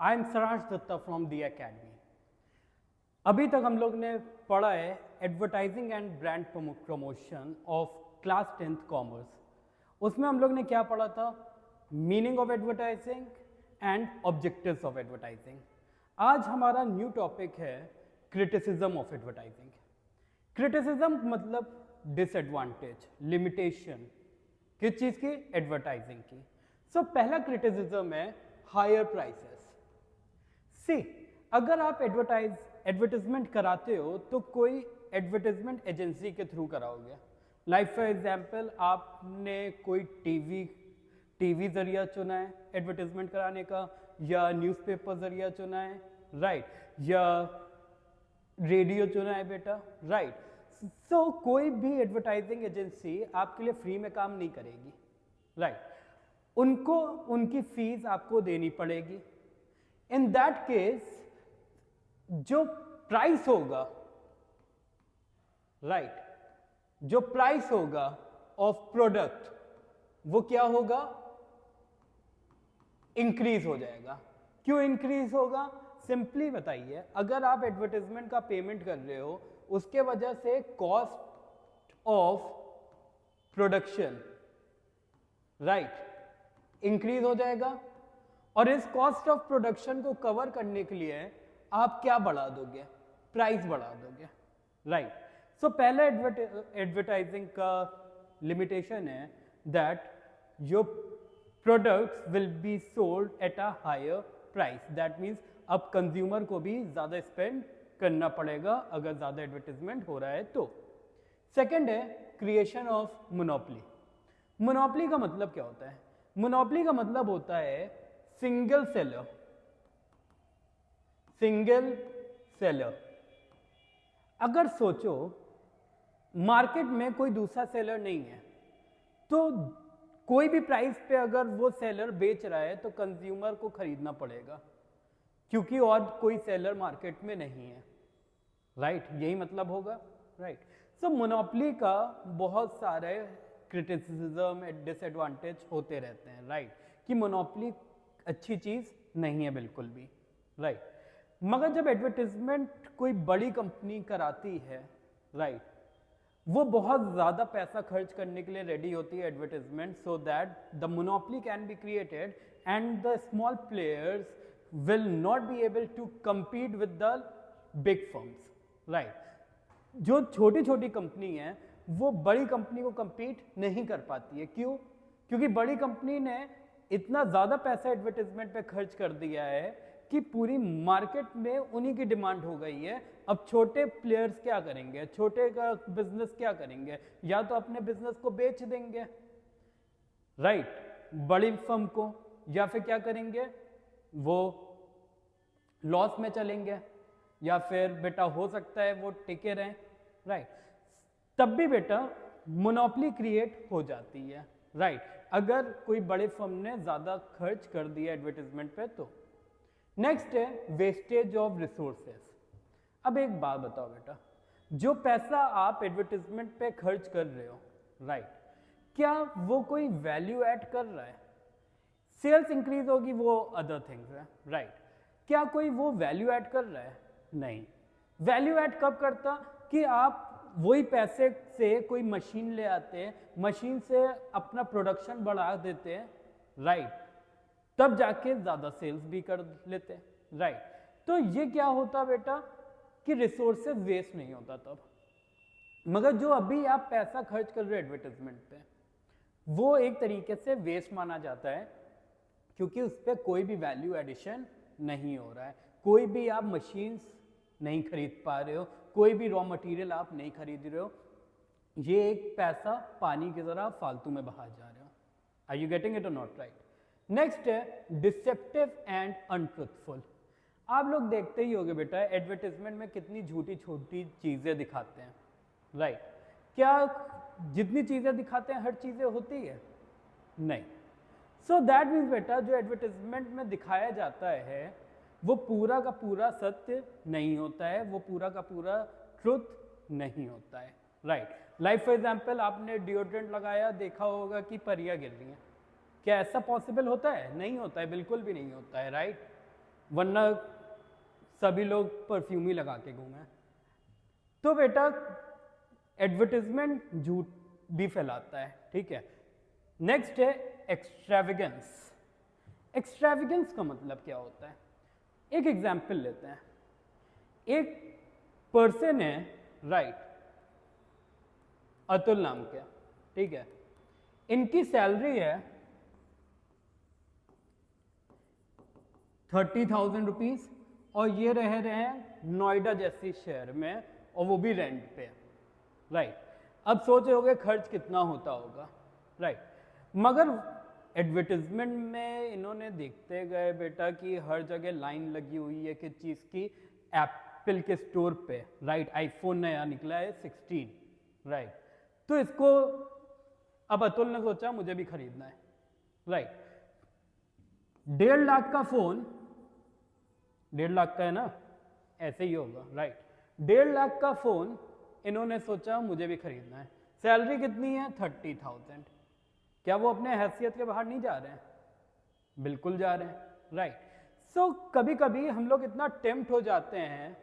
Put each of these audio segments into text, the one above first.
I am Saransh Datta from the academy. अभी तक हम लोग ने पढ़ा है advertising and brand promotion of class 10th commerce. उसमें हम लोग ने क्या पढ़ा था? Meaning of advertising and objectives of advertising. आज हमारा न्यू टॉपिक है क्रिटिसिज्म ऑफ एडवर्टाइजिंग। क्रिटिसिज्म मतलब डिसएडवांटेज, लिमिटेशन किस चीज़ की? एडवर्टाइजिंग की। सो पहला क्रिटिसिज्म है हायर प्राइसेस। सी, अगर आप एडवर्टाइजमेंट कराते हो तो कोई एडवर्टाइजमेंट एजेंसी के थ्रू कराओगे। लाइक फॉर एग्जांपल आपने कोई टीवी जरिया चुना है एडवर्टाइजमेंट कराने का, या न्यूज़पेपर जरिया चुना है, राइट, या रेडियो चुना है बेटा, राइट। सो कोई भी एडवर्टाइजिंग एजेंसी आपके लिए फ्री में काम नहीं करेगी, राइट। उनको उनकी फीस आपको देनी पड़ेगी। इन दैट केस जो प्राइस होगा, राइट, जो प्राइस होगा ऑफ प्रोडक्ट वो क्या होगा? इंक्रीज हो जाएगा। क्यों इंक्रीज होगा? सिंपली बताइए, अगर आप एडवर्टाइजमेंट का पेमेंट कर रहे हो उसके वजह से cost of production, right, increase हो जाएगा। और इस कॉस्ट ऑफ प्रोडक्शन को कवर करने के लिए आप क्या बढ़ा दोगे? प्राइस बढ़ा दोगे, राइट। सो पहले एडवर्टाइजिंग का लिमिटेशन है that your products will be sold at a higher price. That means अब कंज्यूमर को भी ज़्यादा स्पेंड करना पड़ेगा अगर ज़्यादा एडवर्टाइजमेंट हो रहा है तो। सेकेंड है क्रिएशन ऑफ मोनोपोली। मोनोपोली का मतलब क्या होता है? मोनोपोली का मतलब होता है सिंगल सेलर। सिंगल सेलर, अगर सोचो मार्केट में कोई दूसरा सेलर नहीं है तो कोई भी प्राइस पे अगर वो सेलर बेच रहा है तो कंज्यूमर को खरीदना पड़ेगा क्योंकि और कोई सेलर मार्केट में नहीं है, राइट। यही मतलब होगा, राइट। सो मोनोपोली का बहुत सारे क्रिटिसिज्म डिसएडवांटेज होते रहते हैं, राइट, कि मोनोपोली अच्छी चीज़ नहीं है बिल्कुल भी, राइट। मगर जब एडवर्टाइजमेंट कोई बड़ी कंपनी कराती है, राइट, वो बहुत ज़्यादा पैसा खर्च करने के लिए रेडी होती है advertisement, so that the monopoly can be created and the small players will not be able to compete with the big firms, right. जो छोटी छोटी कंपनी है वो बड़ी कंपनी को compete नहीं कर पाती है। क्यों? क्योंकि बड़ी कंपनी ने इतना ज़्यादा पैसा एडवर्टाइजमेंट पे खर्च कर दिया है कि पूरी मार्केट में उन्हीं की डिमांड हो गई है। अब छोटे प्लेयर्स क्या करेंगे? छोटे का बिजनेस क्या करेंगे? या तो अपने बिजनेस को बेच देंगे, राइट, बड़ी फर्म को, या फिर क्या करेंगे? वो लॉस में चलेंगे, या फिर बेटा हो सकता है वो टिके रहें, राइट। तब भी बेटा मोनोपोली क्रिएट हो जाती है, राइट, अगर कोई बड़े फर्म ने ज़्यादा खर्च कर दिया एडवर्टाइजमेंट पे तो। नेक्स्ट है वेस्टेज ऑफ रिसोर्सेस। अब एक बात बताओ बेटा, जो पैसा आप एडवर्टाइजमेंट पे खर्च कर रहे हो, राइट, क्या वो कोई वैल्यू ऐड कर रहा है? सेल्स इंक्रीज होगी वो अदर थिंग्स है, राइट। क्या कोई वो वैल्यू ऐड कर रहा है? नहीं। वैल्यू ऐड कब करता? कि आप वही पैसे से कोई मशीन ले आते हैं, मशीन से अपना प्रोडक्शन बढ़ा देते हैं, राइट, तब जाके ज़्यादा सेल्स भी कर लेते हैं, राइट। तो ये क्या होता बेटा कि रिसोर्सेज वेस्ट नहीं होता तब। मगर जो अभी आप पैसा खर्च कर रहे हो एडवर्टाइजमेंट पे वो एक तरीके से वेस्ट माना जाता है क्योंकि उस पर कोई भी वैल्यू एडिशन नहीं हो रहा है। कोई भी आप मशीन्स नहीं खरीद पा रहे हो, कोई भी रॉ मटेरियल आप नहीं खरीद रहे हो। ये एक पैसा पानी की तरह फालतू में बहा जा रहे हो। आर यू गेटिंग इट और नॉट, राइट। नेक्स्ट है डिसेप्टिव एंड अनट्रुथफुल। आप लोग देखते ही होंगे बेटा एडवर्टाइजमेंट में कितनी झूठी छोटी चीज़ें दिखाते हैं, राइट। क्या जितनी चीज़ें दिखाते हैं हर चीज़ें होती है? नहीं। सो दैट मीन्स बेटा जो एडवर्टाइजमेंट में दिखाया जाता है वो पूरा का पूरा सत्य नहीं होता है, वो पूरा का पूरा ट्रुथ नहीं होता है, राइट। लाइक फॉर एग्जाम्पल आपने डिओड्रेंट लगाया, देखा होगा कि परियां गिर रही हैं। क्या ऐसा पॉसिबल होता है? नहीं होता है, बिल्कुल भी नहीं होता है, राइट। वरना सभी लोग परफ्यूम ही लगा के घूमे। तो बेटा एडवर्टाइजमेंट झूठ भी फैलाता है, ठीक है। नेक्स्ट है एक्सट्रावेगेंस। एक्सट्रावेगेंस का मतलब क्या होता है? एक एग्जाम्पल लेते हैं। एक पर्सन है, राइट, अतुल नाम के, ठीक है। इनकी सैलरी है 30,000 रुपीज और ये रह रहे हैं नोएडा जैसी शहर में, और वो भी रेंट पे, राइट। अब सोच रहे होगे खर्च कितना होता होगा, राइट। मगर एडवर्टाइजमेंट में इन्होंने देखते गए बेटा कि हर जगह लाइन लगी हुई है किस चीज़ की, एप्पल के स्टोर पे, राइट। आईफोन नया निकला है 16, राइट। तो इसको अब अतुल ने सोचा मुझे भी खरीदना है, राइट। 1.5 लाख का फोन, 1.5 लाख का है ना, ऐसे ही होगा, राइट। 1.5 लाख का फोन इन्होंने सोचा मुझे भी खरीदना है। सैलरी कितनी है? 30,000। क्या वो अपने हैसियत के बाहर नहीं जा रहे हैं? बिल्कुल जा रहे हैं, राइट। सो कभी कभी हम लोग इतना टेम्प्ट हो जाते हैं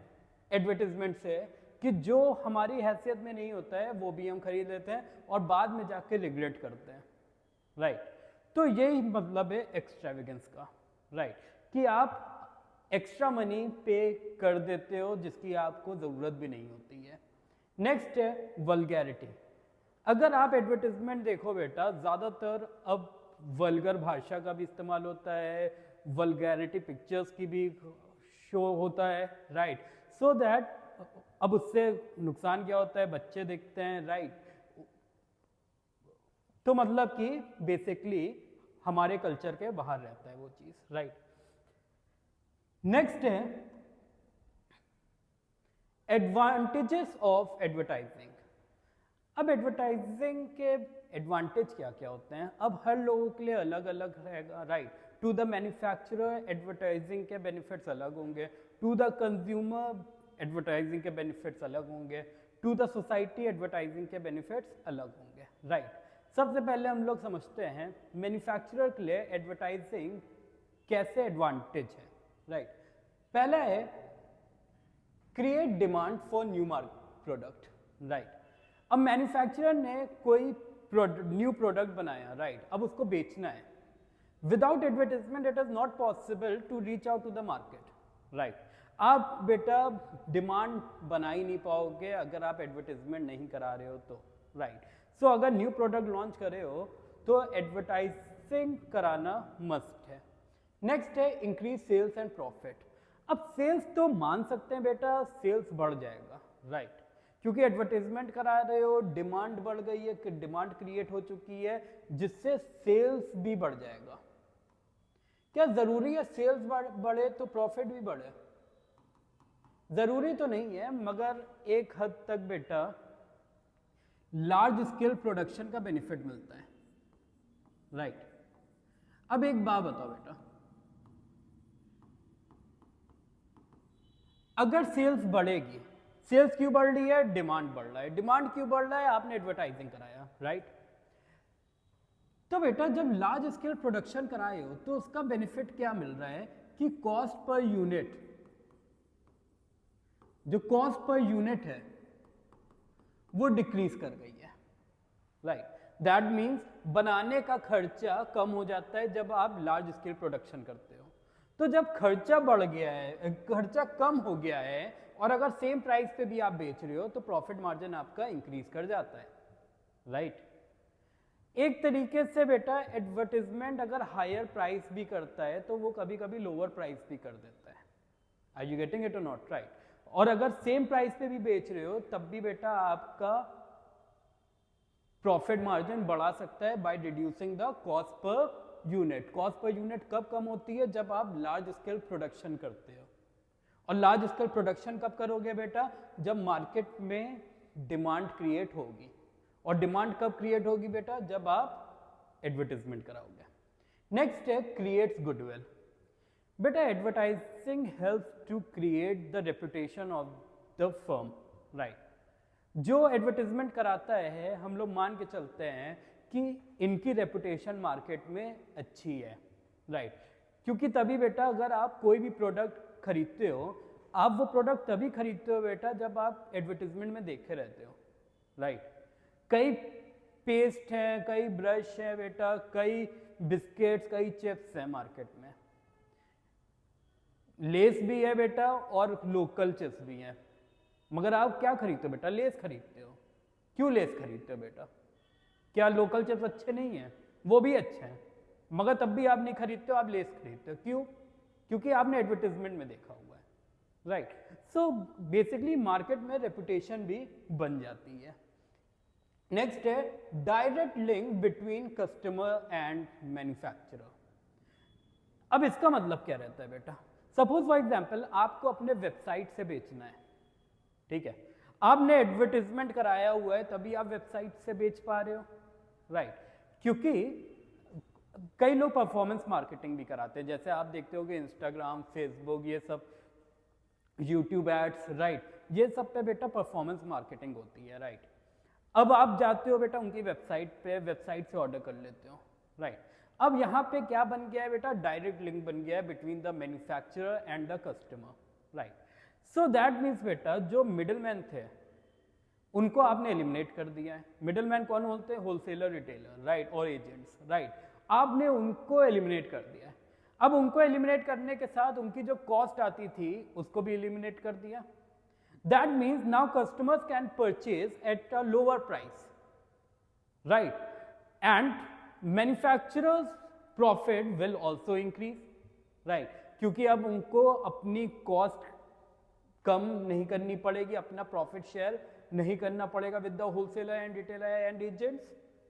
एडवर्टाइजमेंट से कि जो हमारी हैसियत में नहीं होता है वो भी हम खरीद लेते हैं और बाद में जाके रिग्रेट करते हैं, राइट। तो यही मतलब है एक्स्ट्रावेगेंस का, राइट, कि आप एक्स्ट्रा मनी पे कर देते हो जिसकी आपको ज़रूरत भी नहीं होती है। नेक्स्ट है वल्गैरिटी। अगर आप एडवर्टाइजमेंट देखो बेटा, ज़्यादातर अब वल्गर भाषा का भी इस्तेमाल होता है, वल्गैरिटी पिक्चर्स की भी शो होता है, राइट। सो दैट अब उससे नुकसान क्या होता है? बच्चे देखते हैं, राइट। तो मतलब कि बेसिकली हमारे कल्चर के बाहर रहता है वो चीज़, राइट। नेक्स्ट है एडवांटेजेस ऑफ एडवर्टाइजिंग। अब एडवर्टाइजिंग के एडवांटेज क्या क्या होते हैं? अब हर लोगों के लिए अलग अलग रहेगा, right. To the manufacturer advertising के बेनिफिट्स अलग होंगे, टू द कंज्यूमर एडवर्टाइजिंग के बेनिफिट्स अलग होंगे, टू द सोसाइटी एडवर्टाइजिंग के बेनिफिट्स अलग होंगे, राइट। सबसे पहले हम लोग समझते हैं मैन्युफैक्चरर के लिए एडवर्टाइजिंग कैसे एडवांटेज है, राइट। पहला है create demand for new product, right. अब मैन्युफैक्चरर ने कोई न्यू प्रोडक्ट बनाया, राइट, अब उसको बेचना है। Without advertisement it is not possible to reach out to the market, right. आप बेटा डिमांड बना ही नहीं पाओगे अगर आप एडवर्टाइजमेंट नहीं करा रहे हो तो, राइट। सो अगर न्यू प्रोडक्ट लॉन्च करे हो तो एडवर्टाइजिंग कराना मस्ट है। नेक्स्ट है इंक्रीज सेल्स एंड प्रॉफिट। अब सेल्स तो मान सकते हैं बेटा, सेल्स बढ़ जाएगा, राइट, क्योंकि एडवर्टाइजमेंट करा रहे हो, डिमांड बढ़ गई है, कि डिमांड क्रिएट हो चुकी है जिससे सेल्स भी बढ़ जाएगा। क्या जरूरी है सेल्स बढ़े तो प्रॉफिट भी बढ़े? जरूरी तो नहीं है, मगर एक हद तक बेटा लार्ज स्केल प्रोडक्शन का बेनिफिट मिलता है, राइट। अब एक बात बताओ बेटा, अगर सेल्स बढ़ेगी, सेल्स क्यों बढ़ रही है? डिमांड बढ़ रहा है। डिमांड क्यों बढ़ रहा है? आपने एडवर्टाइजिंग कराया, राइट। तो बेटा जब लार्ज स्केल प्रोडक्शन कराए हो तो उसका बेनिफिट क्या मिल रहा है कि कॉस्ट पर यूनिट, जो कॉस्ट पर यूनिट है वो डिक्रीज कर गई है, राइट। दैट मीन्स बनाने का खर्चा कम हो जाता है जब आप लार्ज स्केल प्रोडक्शन करते हो। तो जब खर्चा बढ़ गया है, खर्चा कम हो गया है और अगर सेम प्राइस पे भी आप बेच रहे हो तो प्रॉफिट मार्जिन आपका इंक्रीज कर जाता है, राइट। एक तरीके से बेटा एडवर्टाइजमेंट अगर हायर प्राइस भी करता है तो वो कभी कभी लोअर प्राइस भी कर देता है। आर यू गेटिंग इट और नॉट, राइट। और अगर सेम प्राइस पे भी बेच रहे हो तब भी बेटा आपका प्रॉफिट मार्जिन बढ़ा सकता है by reducing the cost per unit. Cost per unit कब कम होती है? जब आप लार्ज स्केल प्रोडक्शन करते हो। और लार्ज स्केल प्रोडक्शन कब करोगे बेटा? जब मार्केट में डिमांड क्रिएट होगी। और डिमांड कब क्रिएट होगी बेटा? जब आप एडवर्टाइजमेंट कराओगे। नेक्स्ट है क्रिएट्स गुडविल। बेटा advertising helps to create the reputation of the firm, right. जो एडवर्टाइजमेंट कराता है हम लोग मान के चलते हैं कि इनकी रेपुटेशन मार्केट में अच्छी है, राइट। क्योंकि तभी बेटा अगर आप कोई भी प्रोडक्ट खरीदते हो, आप वो प्रोडक्ट तभी खरीदते हो बेटा जब आप एडवर्टीजमेंट में देखे रहते हो, राइट। कई पेस्ट हैं, कई ब्रश हैं बेटा, कई बिस्किट्स, कई चिप्स हैं मार्केट में, लेस भी है बेटा और लोकल चिप्स भी हैं, मगर आप क्या खरीदते हो बेटा? लेस खरीदते हो। क्यों लेस खरीदते हो बेटा? क्या लोकल चिप्स अच्छे नहीं हैं? वो भी अच्छे हैं, मगर तब भी आप नहीं खरीदते हो, आप लेस खरीदते हो। क्यों? क्योंकि आपने एडवर्टीजमेंट में देखा हुआ है, राइट। सो बेसिकली मार्केट में रेपुटेशन भी बन जाती है। नेक्स्ट है direct link between customer and manufacturer. अब इसका मतलब क्या रहता है बेटा? सपोज फॉर एग्जांपल आपको अपने वेबसाइट से बेचना है, ठीक है, आपने एडवर्टीजमेंट कराया हुआ है तभी आप वेबसाइट से बेच पा रहे हो, राइट। क्योंकि कई लोग परफॉर्मेंस मार्केटिंग भी कराते हैं, जैसे आप देखते हो कि इंस्टाग्राम, फेसबुक, ये सब यूट्यूब एड्स, राइट, ये सब पे बेटा परफॉर्मेंस मार्केटिंग होती है, राइट। अब आप जाते हो बेटा उनकी वेबसाइट पे, वेबसाइट से ऑर्डर कर लेते हो, राइट। अब यहाँ पे क्या बन गया है बेटा? डायरेक्ट लिंक बन गया है between the manufacturer and the customer, right. So that means बेटा जो मिडिलमैन थे उनको आपने एलिमिनेट कर दिया है। मिडिलमैन कौन होते हैं? होलसेलर, रिटेलर, राइट, और एजेंट्स, राइट। आपने उनको एलिमिनेट कर दिया है। अब उनको एलिमिनेट करने के साथ उनकी जो कॉस्ट आती थी उसको भी एलिमिनेट कर दिया। That means now customers can purchase at a lower price, right, and manufacturers profit will also increase, right, क्योंकि अब उनको अपनी कॉस्ट कम नहीं करनी पड़ेगी, अपना प्रॉफिट शेयर नहीं करना पड़ेगा with the wholesaler and retailer and agents,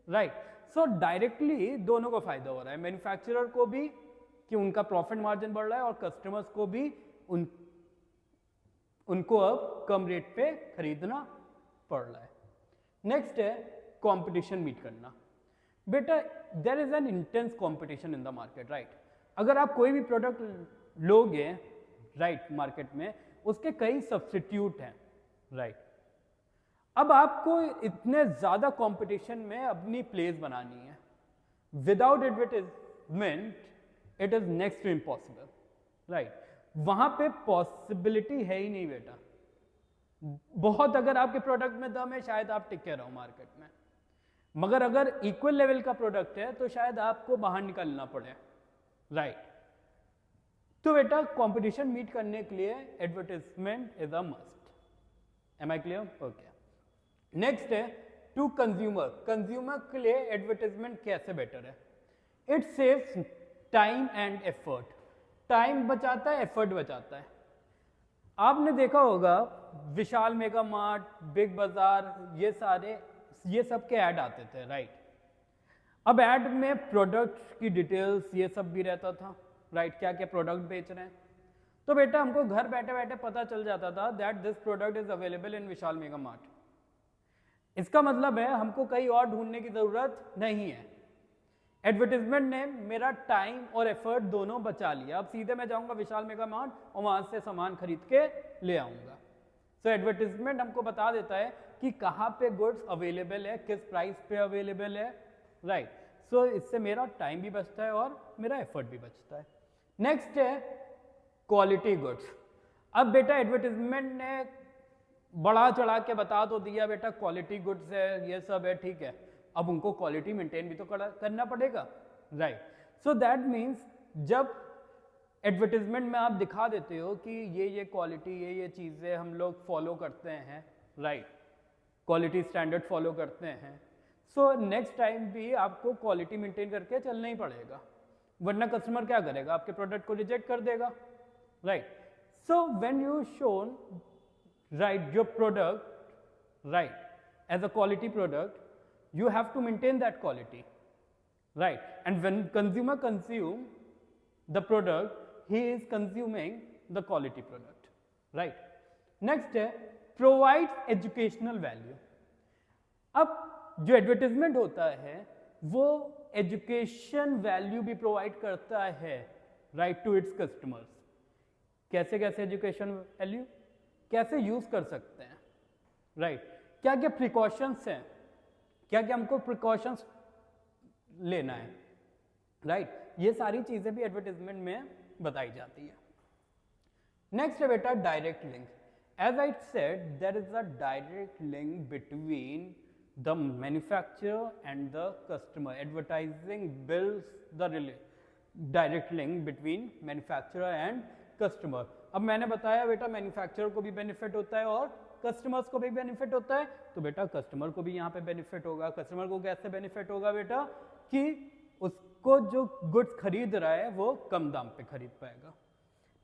right. So directly दोनों को फायदा हो रहा है, मैन्युफैक्चरर को भी कि उनका प्रॉफिट मार्जिन बढ़ रहा है और कस्टमर्स को भी उनको अब कम रेट पे खरीदना पड़ रहा है। नेक्स्ट है कंपटीशन मीट करना। बेटा there is an intense competition in the market, right. अगर आप कोई भी प्रोडक्ट लोगे, राइट, मार्केट में उसके कई सब्स्टिट्यूट हैं, राइट। अब आपको इतने ज्यादा कंपटीशन में अपनी प्लेस बनानी है। Without advertisement it is next to impossible, right. वहां पे पॉसिबिलिटी है ही नहीं बेटा। बहुत अगर आपके प्रोडक्ट में दम है शायद आप टिके रहो मार्केट में, मगर अगर इक्वल लेवल का प्रोडक्ट है तो शायद आपको बाहर निकलना पड़े, राइट। तो बेटा कंपटीशन मीट करने के लिए advertisement is a must. Am I clear? Okay. Next है टू कंज्यूमर। कंज्यूमर के लिए एडवर्टाइजमेंट कैसे बेटर है? It saves time and effort. Time बचाता है, एफर्ट बचाता है। आपने देखा होगा विशाल मेगा मार्ट, बिग बाजार, ये सब के ऐड आते थे, राइट। अब ऐड में प्रोडक्ट की डिटेल्स ये सब भी रहता था, राइट, क्या क्या प्रोडक्ट बेच रहे हैं। तो बेटा हमको घर बैठे बैठे पता चल जाता था that this product is available in Vishal mega mart. इसका मतलब है हमको कहीं और ढूंढने की जरूरत नहीं है। एडवर्टीजमेंट ने मेरा टाइम और एफर्ट दोनों बचा लिया। अब सीधे मैं जाऊंगा विशाल मेगा मार्ट और वहां से सामान खरीद के ले आऊंगा। सो एडवर्टीजमेंट हमको बता देता है कि कहाँ पे गुड्स अवेलेबल है, किस प्राइस पे अवेलेबल है, राइट। सो इससे मेरा टाइम भी बचता है और मेरा एफर्ट भी बचता है। नेक्स्ट है क्वालिटी गुड्स। अब बेटा एडवर्टीजमेंट ने बढ़ा चढ़ा के बता तो दिया बेटा क्वालिटी गुड्स है, ये सब है, ठीक है। अब उनको क्वालिटी मेंटेन भी तो करना पड़ेगा, राइट। सो दैट मीन्स जब एडवर्टीजमेंट में आप दिखा देते हो कि ये क्वालिटी, ये चीज़ें हम लोग फॉलो करते हैं, राइट, क्वालिटी स्टैंडर्ड फॉलो करते हैं, सो नेक्स्ट टाइम भी आपको क्वालिटी मेंटेन करके चलना ही पड़ेगा, वरना कस्टमर क्या करेगा? आपके प्रोडक्ट को रिजेक्ट कर देगा, right. So when you shown, right, your product, right, as a quality product, you have to maintain that quality, right? And when consumer consume the product, he is consuming the quality product, right? Next है provides educational value. अब जो advertisement होता है वो education value भी provide करता है, right, to its customers. कैसे कैसे एजुकेशन वैल्यू कैसे यूज कर सकते हैं, राइट, क्या क्या प्रिकॉशंस हैं, क्या क्या हमको प्रिकॉशंस लेना है, राइट। ये सारी चीजें भी एडवर्टाइजमेंट में बताई जाती है। नेक्स्ट है बेटा direct link. As I said there is a direct link between the manufacturer and the customer. Advertising builds the direct link between manufacturer and customer. अब मैंने बताया बेटा मैन्युफैक्चरर को भी बेनिफिट होता है और कस्टमर्स को भी बेनिफिट होता है, तो बेटा कस्टमर को भी यहाँ पे बेनिफिट होगा। कस्टमर को कैसे बेनिफिट होगा बेटा कि उसको जो गुड्स खरीद रहा है वो कम दाम पे खरीद पाएगा।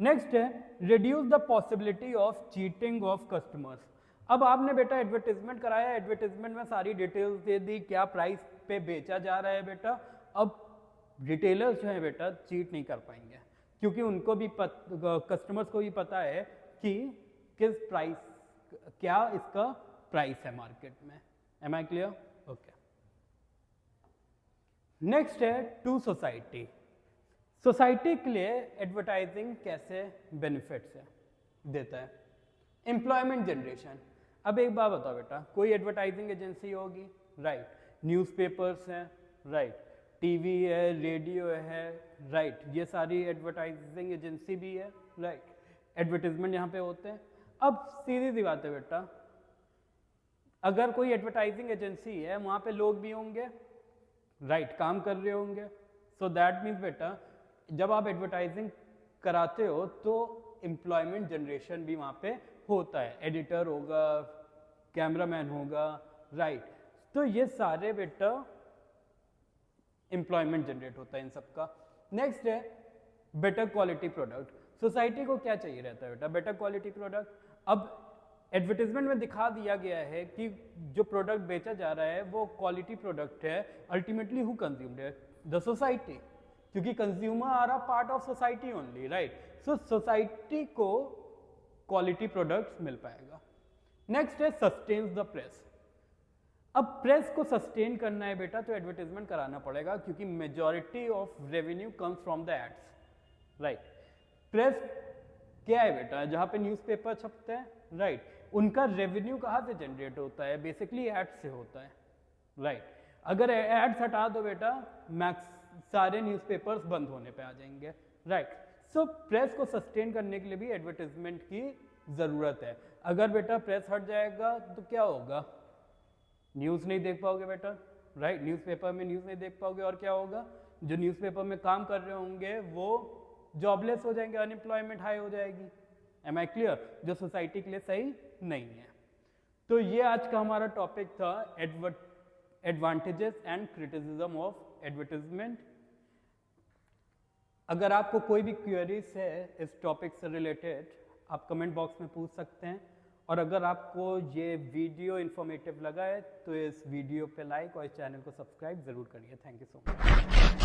नेक्स्ट है reduce the possibility of cheating of customers. अब आपने बेटा एडवर्टाइजमेंट कराया, एडवर्टाइजमेंट में सारी डिटेल्स दे दी, क्या प्राइस पे बेचा जा रहा है बेटा। अब रिटेलर्स जो है बेटा चीट नहीं कर पाएंगे क्योंकि उनको भी कस्टमर्स को भी पता है कि किस प्राइस, क्या इसका प्राइस है मार्केट में। Am I clear? Okay. Next है टू सोसाइटी। सोसाइटी के लिए एडवर्टाइजिंग कैसे बेनिफिट्स है देता है। Employment generation. अब एक बात बताओ बेटा, कोई एडवर्टाइजिंग एजेंसी होगी, राइट, न्यूज़पेपर्स हैं, राइट, टीवी है, रेडियो है, राइट, ये सारी एडवर्टाइजिंग एजेंसी भी है, राइट, एडवर्टाइजमेंट यहाँ पे होते हैं। अब सीधी सी बात है बेटा, अगर कोई एडवर्टाइजिंग एजेंसी है वहाँ पे लोग भी होंगे, राइट, काम कर रहे होंगे, सो दैट मीन्स बेटा जब आप एडवर्टाइजिंग कराते हो तो एम्प्लॉयमेंट जनरेशन भी वहाँ पे होता है। एडिटर होगा, कैमरामैन होगा, राइट, तो ये सारे बेटा एम्प्लॉयमेंट जनरेट होता है इन सबका। नेक्स्ट है बेटर क्वालिटी प्रोडक्ट। सोसाइटी को क्या चाहिए रहता है बेटा? Better quality product. अब एडवर्टाइजमेंट में दिखा दिया गया है कि जो प्रोडक्ट बेचा जा रहा है वो क्वालिटी प्रोडक्ट है। अल्टीमेटली हु कंज्यूम्ड है? द सोसाइटी, क्योंकि consumer are a part of society only, right. So society को क्वालिटी प्रोडक्ट्स मिल पाएगा। नेक्स्ट है सस्टेन्स द प्रेस। अब प्रेस को सस्टेन करना है बेटा तो एडवर्टाइजमेंट कराना पड़ेगा क्योंकि majority of revenue comes from the ads, right. Press क्या है बेटा? जहाँ पे न्यूज़पेपर छपते हैं, राइट, उनका रेवेन्यू कहाँ से जनरेट होता है? बेसिकली एड्स से होता है, राइट। अगर एड्स हटा दो बेटा मैक्स सारे न्यूज़पेपर्स बंद होने पे आ जाएंगे, राइट। सो प्रेस को सस्टेन करने के लिए भी एडवर्टाइजमेंट की ज़रूरत है। अगर बेटा प्रेस हट जाएगा तो क्या होगा? न्यूज़ नहीं देख पाओगे बेटा, राइट, न्यूज़पेपर में न्यूज़ नहीं देख पाओगे और क्या होगा? जो न्यूज़पेपर में काम कर रहे होंगे वो जॉबलेस हो जाएंगे, अनएम्प्लॉयमेंट हाई हो जाएगी। Am I clear? जो सोसाइटी के लिए सही नहीं है। तो ये आज का हमारा टॉपिक था advantages and criticism of advertisement. अगर आपको कोई भी क्वेरीज है इस टॉपिक से रिलेटेड आप कमेंट बॉक्स में पूछ सकते हैं, और अगर आपको ये वीडियो इन्फॉर्मेटिव लगा है तो इस वीडियो पे लाइक और इस चैनल को सब्सक्राइब जरूर करिए। Thank you so much.